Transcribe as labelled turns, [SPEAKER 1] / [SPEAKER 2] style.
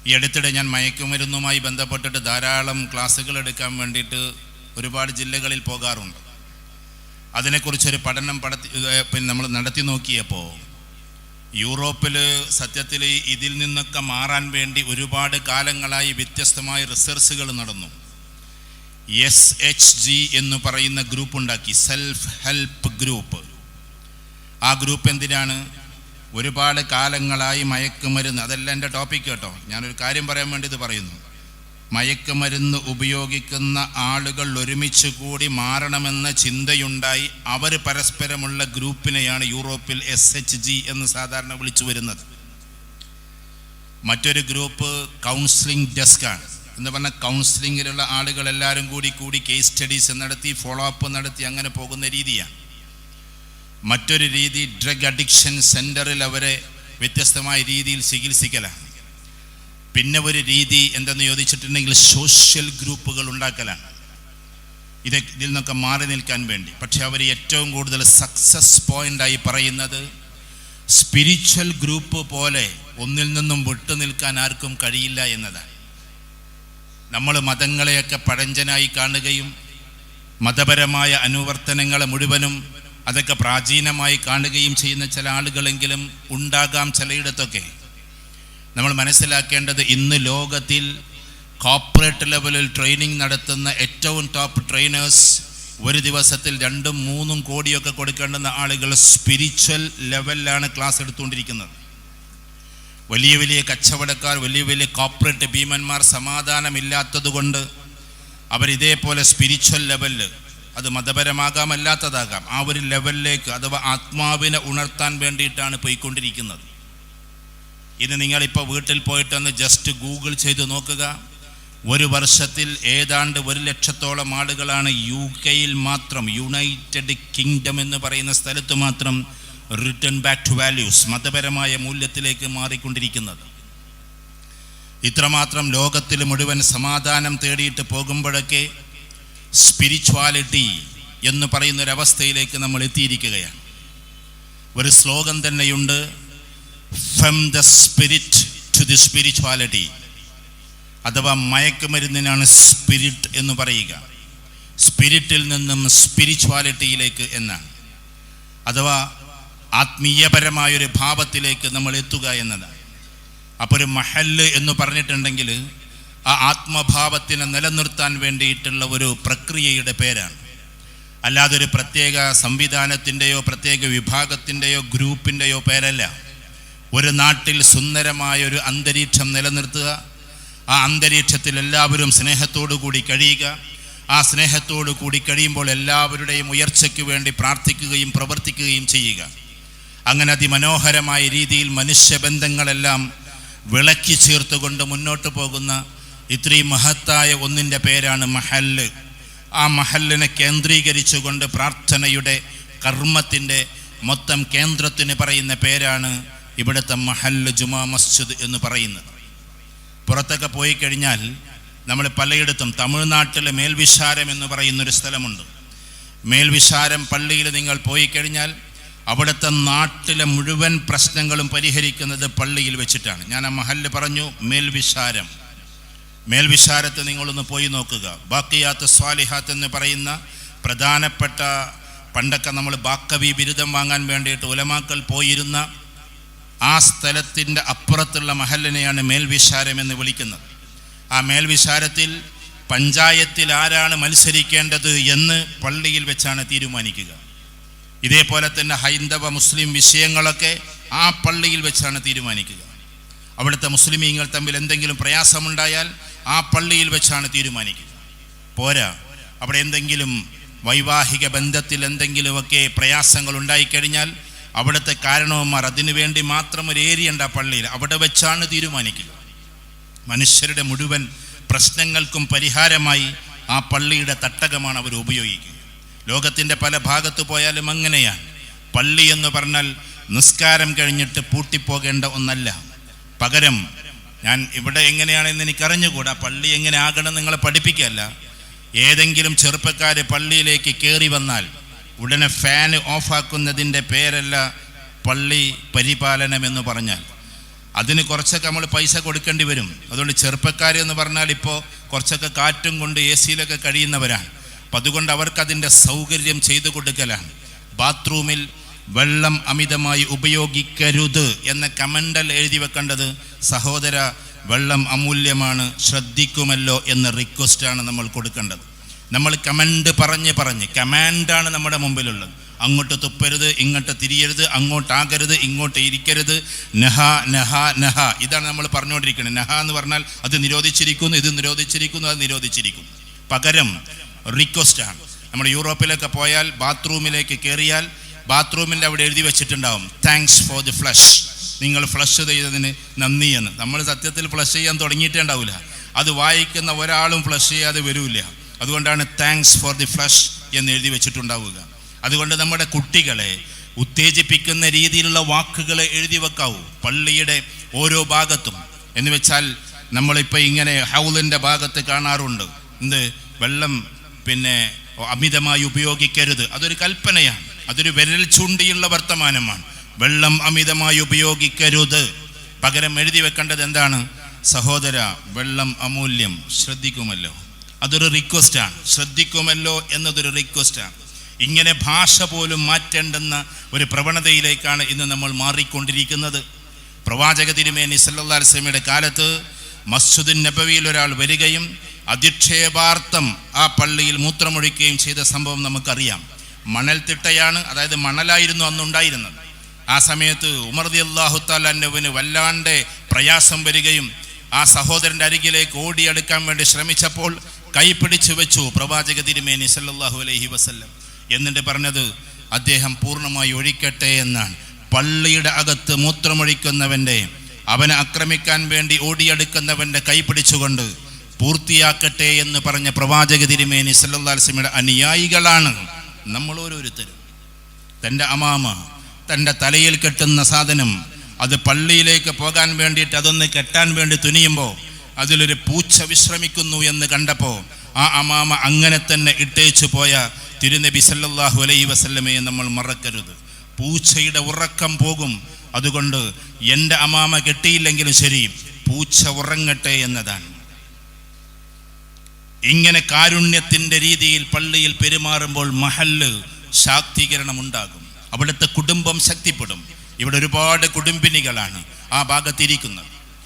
[SPEAKER 1] ഈ അടുത്തിടെ ഞാൻ മയക്കുമരുന്നുമായി ബന്ധപ്പെട്ടിട്ട് ധാരാളം ക്ലാസ്സുകൾ എടുക്കാൻ വേണ്ടിയിട്ട് ഒരുപാട് ജില്ലകളിൽ പോകാറുണ്ട്. അതിനെക്കുറിച്ചൊരു പഠനം നമ്മൾ നടത്തി നോക്കിയപ്പോൾ യൂറോപ്പിൽ സത്യത്തിൽ ഇതിൽ നിന്നൊക്കെ മാറാൻ വേണ്ടി ഒരുപാട് കാലങ്ങളായി വ്യത്യസ്തമായ റിസർച്ചുകൾ നടന്നു. SHG എന്ന് പറയുന്ന ഗ്രൂപ്പ് ഉണ്ടാക്കി, സെൽഫ് ഹെൽപ്പ് ഗ്രൂപ്പ്. ആ ഗ്രൂപ്പ് എന്തിനാണ്? ഒരുപാട് കാലങ്ങളായി മയക്കുമരുന്ന്, അതല്ല എൻ്റെ ടോപ്പിക് കേട്ടോ, ഞാനൊരു കാര്യം പറയാൻ വേണ്ടി ഇത് പറയുന്നു. മയക്കുമരുന്ന് ഉപയോഗിക്കുന്ന ആളുകൾ ഒരുമിച്ച് കൂടി മാറണമെന്ന ചിന്തയുണ്ടായി അവർ പരസ്പരമുള്ള ഗ്രൂപ്പിനെയാണ് യൂറോപ്പിൽ SHG എന്ന് സാധാരണ വിളിച്ചു വരുന്നത്. മറ്റൊരു ഗ്രൂപ്പ് കൗൺസിലിംഗ് ഡെസ്കാണ്. എന്ന് പറഞ്ഞാൽ കൗൺസിലിങ്ങിലുള്ള ആളുകൾ എല്ലാവരും കൂടി കേസ് സ്റ്റഡീസ് നടത്തി ഫോളോ അപ്പ് നടത്തി അങ്ങനെ പോകുന്ന രീതിയാണ്. മറ്റൊരു രീതി ഡ്രഗ് അഡിക്ഷൻ സെൻ്ററിൽ അവരെ വ്യത്യസ്തമായ രീതിയിൽ ചികിത്സിക്കലാണ്. പിന്നെ ഒരു രീതി എന്തെന്ന് ചോദിച്ചിട്ടുണ്ടെങ്കിൽ സോഷ്യൽ ഗ്രൂപ്പുകൾ ഉണ്ടാക്കലാണ്, ഇതിൽ നിന്നൊക്കെ മാറി നിൽക്കാൻ വേണ്ടി. പക്ഷെ അവർ ഏറ്റവും കൂടുതൽ സക്സസ് പോയിൻ്റായി പറയുന്നത് സ്പിരിച്വൽ ഗ്രൂപ്പ് പോലെ ഒന്നിൽ നിന്നും വിട്ടു നിൽക്കാൻ ആർക്കും കഴിയില്ല എന്നതാണ്. നമ്മൾ മതങ്ങളെയൊക്കെ പഴഞ്ചനായി കാണുകയും മതപരമായ അനുവർത്തനങ്ങളെ മുഴുവനും അതൊക്കെ പ്രാചീനമായി കാണുകയും ചെയ്യുന്ന ചില ആളുകളെങ്കിലും ഉണ്ടാകാം ചിലയിടത്തൊക്കെ. നമ്മൾ മനസ്സിലാക്കേണ്ടത് ഇന്ന് ലോകത്തിൽ കോർപ്പറേറ്റ് ലെവലിൽ ട്രെയിനിങ് നടത്തുന്ന ഏറ്റവും ടോപ്പ് ട്രെയിനേഴ്സ് ഒരു ദിവസത്തിൽ 2-3 കോടിയൊക്കെ കൊടുക്കേണ്ടുന്ന ആളുകൾ സ്പിരിച്വൽ ലെവലിലാണ് ക്ലാസ് എടുത്തുകൊണ്ടിരിക്കുന്നത്. വലിയ വലിയ കച്ചവടക്കാർ, വലിയ വലിയ കോർപ്പറേറ്റ് ഭീമന്മാർ സമാധാനമില്ലാത്തത് കൊണ്ട് അവരിതേപോലെ സ്പിരിച്വൽ ലെവലിൽ, അത് മതപരമാകാം അല്ലാത്തതാകാം, ആ ഒരു ലെവലിലേക്ക് അഥവാ ആത്മാവിനെ ഉണർത്താൻ വേണ്ടിയിട്ടാണ് പോയിക്കൊണ്ടിരിക്കുന്നത്. ഇത് നിങ്ങളിപ്പോൾ വീട്ടിൽ പോയിട്ടൊന്ന് ജസ്റ്റ് ഗൂഗിൾ ചെയ്ത് നോക്കുക. ഒരു വർഷത്തിൽ ഏതാണ്ട് 100,000-ഓളം ആളുകളാണ് UK-യിൽ മാത്രം, യുണൈറ്റഡ് കിങ്ഡം എന്ന് പറയുന്ന സ്ഥലത്ത് മാത്രം റിട്ടേൺ ബാക്ക് ടു വാല്യൂസ്, മതപരമായ മൂല്യത്തിലേക്ക് മാറിക്കൊണ്ടിരിക്കുന്നത്. ഇത്രമാത്രം ലോകത്തിൽ മുഴുവൻ സമാധാനം തേടിയിട്ട് പോകുമ്പോഴൊക്കെ സ്പിരിച്വാലിറ്റി എന്ന് പറയുന്നൊരവസ്ഥയിലേക്ക് നമ്മൾ എത്തിയിരിക്കുകയാണ്. ഒരു സ്ലോഗൻ തന്നെയുണ്ട്, from the spirit to the spirituality. അഥവാ മയക്കുമരുന്നിനാണ് സ്പിരിറ്റ് എന്ന് പറയുക, സ്പിരിറ്റിൽ നിന്നും സ്പിരിച്വാലിറ്റിയിലേക്ക് എന്നാണ്. അഥവാ ആത്മീയപരമായൊരു ഭാവത്തിലേക്ക് നമ്മൾ എത്തുക എന്നതാണ്. അപ്പോൾ ഒരു മഹല്ല് എന്ന് പറഞ്ഞിട്ടുണ്ടെങ്കിൽ ആ ആത്മഭാവത്തിനെ നിലനിർത്താൻ വേണ്ടിയിട്ടുള്ള ഒരു പ്രക്രിയയുടെ പേരാണ്. അല്ലാതെ ഒരു പ്രത്യേക സംവിധാനത്തിൻ്റെയോ പ്രത്യേക വിഭാഗത്തിൻ്റെയോ ഗ്രൂപ്പിൻ്റെയോ പേരല്ല. ഒരു നാട്ടിൽ സുന്ദരമായൊരു അന്തരീക്ഷം നിലനിർത്തുക, ആ അന്തരീക്ഷത്തിൽ എല്ലാവരും സ്നേഹത്തോടു കൂടി കഴിയുക, ആ സ്നേഹത്തോടു കൂടി കഴിയുമ്പോൾ എല്ലാവരുടെയും ഉയർച്ചയ്ക്ക് വേണ്ടി പ്രാർത്ഥിക്കുകയും പ്രവർത്തിക്കുകയും ചെയ്യുക. അങ്ങനെ അതിമനോഹരമായ രീതിയിൽ മനുഷ്യബന്ധങ്ങളെല്ലാം വിളക്കി ചേർത്തുകൊണ്ട് മുന്നോട്ട് പോകുന്ന ഇത്രയും മഹത്തായ ഒന്നിൻ്റെ പേരാണ് മഹല്ല്. ആ മഹല്ലിനെ കേന്ദ്രീകരിച്ചുകൊണ്ട് പ്രാർത്ഥനയുടെ കർമ്മത്തിൻ്റെ മൊത്തം കേന്ദ്രത്തിന് പറയുന്ന പേരാണ് ഇവിടുത്തെ മഹല്ല് ജുമാ മസ്ജിദ് എന്ന് പറയുന്നത്. പുറത്തൊക്കെ പോയി കഴിഞ്ഞാൽ നമ്മൾ പലയിടത്തും, തമിഴ്നാട്ടിലെ മേൽവിശാരം എന്ന് പറയുന്നൊരു സ്ഥലമുണ്ട്. മേൽവിശാരം പള്ളിയിൽ നിങ്ങൾ പോയി കഴിഞ്ഞാൽ അവിടുത്തെ നാട്ടിലെ മുഴുവൻ പ്രശ്നങ്ങളും പരിഹരിക്കുന്നത് പള്ളിയിൽ വെച്ചിട്ടാണ്. ഞാൻ ആ മഹല്ല് പറഞ്ഞു, മേൽവിശാരം. മേൽവിശാരത്ത് നിങ്ങളൊന്ന് പോയി നോക്കുക. ബാക്കിയാത്ത് സ്വാലിഹാത്ത് എന്ന് പറയുന്ന പ്രധാനപ്പെട്ട, പണ്ടൊക്കെ നമ്മൾ ബാക്കവി ബിരുദം വാങ്ങാൻ വേണ്ടിയിട്ട് ഉലമാക്കൾ പോയിരുന്ന ആ സ്ഥലത്തിൻ്റെ അപ്പുറത്തുള്ള മഹല്ലിനെയാണ് മേൽവിശാരം എന്ന് വിളിക്കുന്നത്. ആ മേൽവിശാരത്തിൽ പഞ്ചായത്തിൽ ആരാണ് മത്സരിക്കേണ്ടത് എന്ന് പള്ളിയിൽ വെച്ചാണ് തീരുമാനിക്കുക. ഇതേപോലെ തന്നെ ഹൈന്ദവ മുസ്ലിം വിഷയങ്ങളൊക്കെ ആ പള്ളിയിൽ വെച്ചാണ് തീരുമാനിക്കുക. അവിടുത്തെ മുസ്ലിമീങ്ങൾ തമ്മിൽ എന്തെങ്കിലും പ്രയാസമുണ്ടായാൽ ആ പള്ളിയിൽ വെച്ചാണ് തീരുമാനിക്കുക. പോരാ, അവിടെ എന്തെങ്കിലും വൈവാഹിക ബന്ധത്തിൽ എന്തെങ്കിലുമൊക്കെ പ്രയാസങ്ങൾ ഉണ്ടായിക്കഴിഞ്ഞാൽ അവിടുത്തെ കാരണവന്മാർ അതിനു വേണ്ടി മാത്രം ഒരു ഏരിയ ഉണ്ട് ആ പള്ളിയിൽ, അവിടെ വെച്ചാണ് തീരുമാനിക്കുക. മനുഷ്യരുടെ മുഴുവൻ പ്രശ്നങ്ങൾക്കും പരിഹാരമായി ആ പള്ളിയുടെ തട്ടകമാണ് അവർ ഉപയോഗിക്കുക. ലോകത്തിൻ്റെ പല ഭാഗത്ത് പോയാലും അങ്ങനെയാണ്. പള്ളി എന്ന് പറഞ്ഞാൽ നിസ്കാരം കഴിഞ്ഞിട്ട് പൂട്ടിപ്പോകേണ്ട ഒന്നല്ല. പകരം, ഞാൻ ഇവിടെ എങ്ങനെയാണെന്ന് എനിക്കറിഞ്ഞുകൂടാ, പള്ളി എങ്ങനെ ആകണം നിങ്ങളെ പഠിപ്പിക്കുകയല്ല. ഏതെങ്കിലും ചെറുപ്പക്കാർ പള്ളിയിലേക്ക് കയറി വന്നാൽ ഉടനെ ഫാൻ ഓഫാക്കുന്നതിൻ്റെ പേരല്ല പള്ളി പരിപാലനം എന്ന് പറഞ്ഞാൽ. അതിന് കുറച്ചൊക്കെ നമ്മൾ പൈസ കൊടുക്കേണ്ടി വരും. അതുകൊണ്ട് ചെറുപ്പക്കാരെന്ന് പറഞ്ഞാൽ ഇപ്പോൾ കുറച്ചൊക്കെ കാറ്റും കൊണ്ട് എ സിയിലൊക്കെ കഴിയുന്നവരാണ്. അപ്പം അതുകൊണ്ട് അവർക്കതിൻ്റെ സൗകര്യം ചെയ്തു കൊടുക്കലാണ്. ബാത്റൂമിൽ വെള്ളം അമിതമായി ഉപയോഗിക്കരുത് എന്ന കമൻ്റൽ എഴുതി വെക്കേണ്ടത് സഹോദര വെള്ളം അമൂല്യമാണ്, ശ്രദ്ധിക്കുമല്ലോ എന്ന റിക്വസ്റ്റാണ് നമ്മൾ കൊടുക്കേണ്ടത്. നമ്മൾ കമൻ്റ് പറഞ്ഞ് കമാൻഡാണ് നമ്മുടെ മുമ്പിലുള്ളത്. അങ്ങോട്ട് തുപ്പരുത്, ഇങ്ങോട്ട് തിരിയരുത്, അങ്ങോട്ടാകരുത്, ഇങ്ങോട്ട് ഇരിക്കരുത്, നഹ നഹ നഹ, ഇതാണ് നമ്മൾ പറഞ്ഞുകൊണ്ടിരിക്കുന്നത്. നഹ എന്ന് പറഞ്ഞാൽ അത് നിരോധിച്ചിരിക്കുന്നു, ഇത് നിരോധിച്ചിരിക്കുന്നു, അത് നിരോധിച്ചിരിക്കുന്നു. പകരം റിക്വസ്റ്റാണ്. നമ്മൾ യൂറോപ്പിലൊക്കെ പോയാൽ ബാത്റൂമിലേക്ക് കയറിയാൽ ബാത്റൂമിൻ്റെ അവിടെ എഴുതി വെച്ചിട്ടുണ്ടാവും താങ്ക്സ് ഫോർ ദി ഫ്ലഷ്, നിങ്ങൾ ഫ്ലഷ് ചെയ്തതിന് നന്ദി എന്ന്. നമ്മൾ സത്യത്തിൽ ഫ്ലഷ് ചെയ്യാൻ തുടങ്ങിയിട്ടേ ഉണ്ടാവില്ല. അത് വായിക്കുന്ന ഒരാളും ഫ്ലഷ് ചെയ്യാതെ വരില്ല. അതുകൊണ്ടാണ് താങ്ക്സ് ഫോർ ദി ഫ്ലഷ് എന്ന് എഴുതി വെച്ചിട്ടുണ്ടാവുക. അതുകൊണ്ട് നമ്മുടെ കുട്ടികളെ ഉത്തേജിപ്പിക്കുന്ന രീതിയിലുള്ള വാക്കുകളെ എഴുതി വെക്കാവൂ പള്ളിയുടെ ഓരോ ഭാഗത്തും. എന്ന് വെച്ചാൽ നമ്മളിപ്പോൾ ഇങ്ങനെ ഹൗലിൻ്റെ ഭാഗത്ത് കാണാറുണ്ട്, എന്ത് വെള്ളം അമിതമായി ഉപയോഗിക്കരുത്. അതൊരു കൽപ്പനയാണ്, അതൊരു വിരൽ ചൂണ്ടിയുള്ള വർത്തമാനമാണ്. വെള്ളം അമിതമായി ഉപയോഗിക്കരുത്. പകരം എഴുതി വെക്കേണ്ടത് എന്താണ്? സഹോദര വെള്ളം അമൂല്യം, ശ്രദ്ധിക്കുമല്ലോ. അതൊരു റിക്വസ്റ്റാണ്. ശ്രദ്ധിക്കുമല്ലോ എന്നതൊരു റിക്വസ്റ്റാണ്. ഇങ്ങനെ ഭാഷ പോലും മാറ്റേണ്ടുന്ന ഒരു പ്രവണതയിലേക്കാണ് ഇന്ന് നമ്മൾ മാറിക്കൊണ്ടിരിക്കുന്നത്. പ്രവാചക തിരുമേനി സല്ലല്ലാഹു അലൈഹി വസല്ലമയുടെ കാലത്ത് മസ്ജിദുൻ നബവിയിൽ ഒരാൾ വരികയും അധിക്ഷേപാർത്ഥം ആ പള്ളിയിൽ മൂത്രമൊഴിക്കുകയും ചെയ്ത സംഭവം നമുക്കറിയാം. മണൽത്തിട്ടയാണ്, അതായത് മണലായിരുന്നു അന്നുണ്ടായിരുന്നത്. ആ സമയത്ത് ഉമർ റളിയല്ലാഹു തആല അൻഹുവിന് വല്ലാണ്ട് പ്രയാസം വരികയും ആ സഹോദരൻ്റെ അരികിലേക്ക് ഓടിയെടുക്കാൻ വേണ്ടി ശ്രമിച്ചപ്പോൾ കൈപിടിച്ചു വെച്ചു പ്രവാചക തിരുമേനി സല്ലല്ലാഹു അലൈഹി വസല്ലം. എന്നിട്ട് പറഞ്ഞത് അദ്ദേഹം പൂർണ്ണമായി ഒഴിക്കട്ടെ എന്നാണ്. പള്ളിയുടെ അകത്ത് മൂത്രമൊഴിക്കുന്നവൻ്റെ, അവനെ ആക്രമിക്കാൻ വേണ്ടി ഓടിയെടുക്കുന്നവൻ്റെ കൈ പിടിച്ചുകൊണ്ട് പൂർത്തിയാക്കട്ടെ എന്ന് പറഞ്ഞ പ്രവാചക തിരുമേനി സല്ലല്ലാഹു അലൈഹി വസല്ലമയുടെ അനുയായികളാണ് നമ്മൾ ഓരോരുത്തരും. തൻ്റെ അമാമ, തൻ്റെ തലയിൽ കെട്ടുന്ന സാധനം, അത് പള്ളിയിലേക്ക് പോകാൻ വേണ്ടിയിട്ട് അതൊന്ന് കെട്ടാൻ വേണ്ടി തുനിയുമ്പോൾ അതിലൊരു പൂച്ച വിശ്രമിക്കുന്നു എന്ന് കണ്ടപ്പോൾ ആ അമാമ അങ്ങനെ തന്നെ ഇട്ടേച്ചു പോയ തിരുനബി സല്ലല്ലാഹു അലൈഹി വസല്ലമയെ നമ്മൾ മറക്കരുത്. പൂച്ചയുടെ ഉറക്കം പോകും. അതുകൊണ്ട് എൻ്റെ അമാമ കെട്ടിയില്ലെങ്കിലും ശരി, പൂച്ച ഉറങ്ങട്ടെ എന്നതാണ്. ഇങ്ങനെ കാരുണ്യത്തിൻ്റെ രീതിയിൽ പള്ളിയിൽ പെരുമാറുമ്പോൾ മഹല്ല് ശാക്തീകരണം ഉണ്ടാകും. അവിടുത്തെ കുടുംബം ശക്തിപ്പെടും. ഇവിടെ ഒരുപാട് കുടുംബിനികളാണ് ആ ഭാഗത്തിരിക്കുന്നത്.